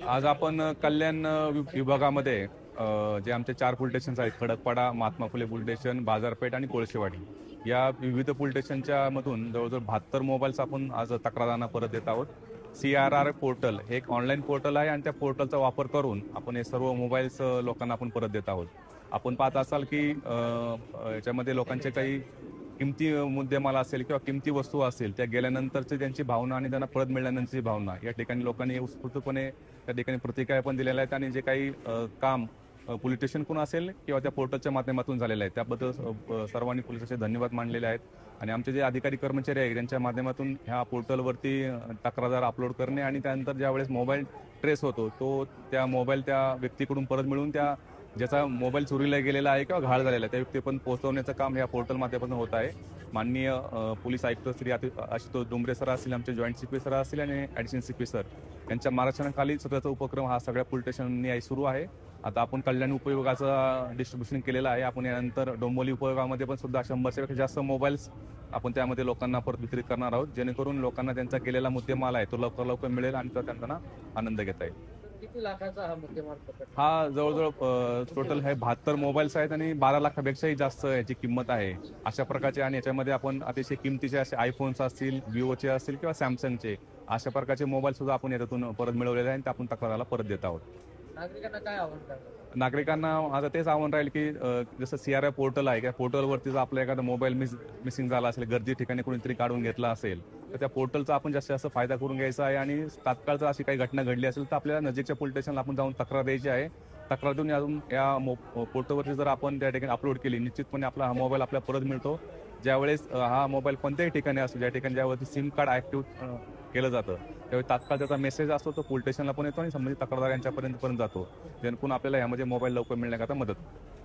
आज आपण कल्याण विभागामध्ये जे आमचे 4 पोलीस स्टेशन्स आहेत, खडकपाडा, महात्मा फुले पोलीस स्टेशन, बाजारपेठ आणि कोळशेवाडी. या विविध पोलीस स्टेशनच्या मधून जवळजवळ 72 मोबाईल्स आपण आज तक्रारांना परत देत आहोत. CRR पोर्टल हे एक ऑनलाईन पोर्टल आहे आणि त्या पोर्टलचा वापर करून आपण हे सर्व मोबाईल्स लोकांना आपण परत देत आहोत. आपण पाहत असाल की याच्यामध्ये लोकांचे काही किमती मुद्देमाल असेल किंवा किमती वस्तू असेल, त्या गेल्यानंतरची त्यांची भावना आणि त्यांना परत मिळाल्यानंतरची भावना या ठिकाणी लोकांनी उत्स्फूर्तपणे त्या ठिकाणी प्रतिक्रिया पण दिलेल्या आहेत आणि जे काही काम पोलीस स्टेशनकडून असेल किंवा त्या पोर्टलच्या माध्यमातून झालेलं आहे त्याबद्दल सर्वांनी पोलिसांचे धन्यवाद मानलेले आहेत. आणि आमचे जे अधिकारी कर्मचारी आहेत त्यांच्या माध्यमातून ह्या पोर्टलवरती तक्रार अपलोड करणे आणि त्यानंतर ज्यावेळेस मोबाईल ट्रेस होतो तो त्या मोबाईल त्या व्यक्तीकडून परत मिळून त्या ज्याचा मोबाईल चोरीला गेलेला आहे किंवा घाळ झालेला आहे त्या व्यक्तीपर्यंत पोहोचवण्याचं काम या पोर्टल माध्यमातून होत आहे. माननीय पोलीस आयुक्त श्री आशुतोष डोंबरे सर असतील, आमचे जॉईंट सीपी सर असतील आणि ॲडिशनल सीपी सर यांच्या मार्गदर्शनाखाली सध्याचा उपक्रम हा सगळ्या पोलीस स्टेशननी सुरू आहे. आता आपण कल्याण उपविभागाचं डिस्ट्रीब्युशन केलेलं आहे. आपण यानंतर डोंबिवली उपविभागामध्ये पण सुद्धा 100 पेक्षा जास्त मोबाईल्स आपण त्यामध्ये लोकांना परत वितरित करणार आहोत, जेणेकरून लोकांना त्यांचा केलेला मुद्देमाल आहे तो लवकर मिळेल आणि तो त्यांना आनंद घेता येईल. किती लाखाचा हा मुद्देमाल पकडला? हा जवळजवळ टोटल आहे 72 मोबाईल्स आहेत आणि 12 लाखापेक्षाही जास्त याची किंमत आहे. अशा प्रकारचे आणि याच्यामध्ये आपण अतिशय किमतीचे असे आयफोन्स असतील, विवोचे असतील किंवा सॅमसंगचे अशा प्रकारचे मोबाईल सुद्धा आपण याच्यातून परत मिळवलेले आहे आणि ते आपण तक्राराला परत देत आहोत. नागरिकांना काय आव्हान करणार? नागरिकांना माझं तेच आव्हान राहील की जसं CRI पोर्टल आहे त्या पोर्टलवरती जर आपला एखादा मोबाईल मिसिंग झाला असेल, गर्दी ठिकाणी कोणीतरी काढून घेतला असेल तर त्या पोर्टलचा आपण जास्तीत जास्त फायदा करून घ्यायचा आहे आणि तात्काळ जर अशी काही घटना घडली असेल तर आपल्याला नजीकच्या पोलीस स्टेशनला आपण जाऊन तक्रार द्यायची आहे. तक्रार देऊन अजून या पोर्टलवरती जर आपण त्या ठिकाणी अपलोड केली निश्चितपणे आपला हा मोबाईल आपल्याला परत मिळतो. ज्यावेळेस हा मोबाईल कोणत्याही ठिकाणी असतो ज्या ठिकाणी ज्यावरती सिम कार्ड ऍक्टिव्ह केलं जातं त्यावेळी तात्काळ त्याचा मेसेज असतो तो पोलीस स्टेशनला पण येतो आणि संबंधित तक्रारदार यांच्यापर्यंत जातो, जेणेकरून आपल्याला यामध्ये मोबाईल लवकर मिळण्याकरता मदत होते.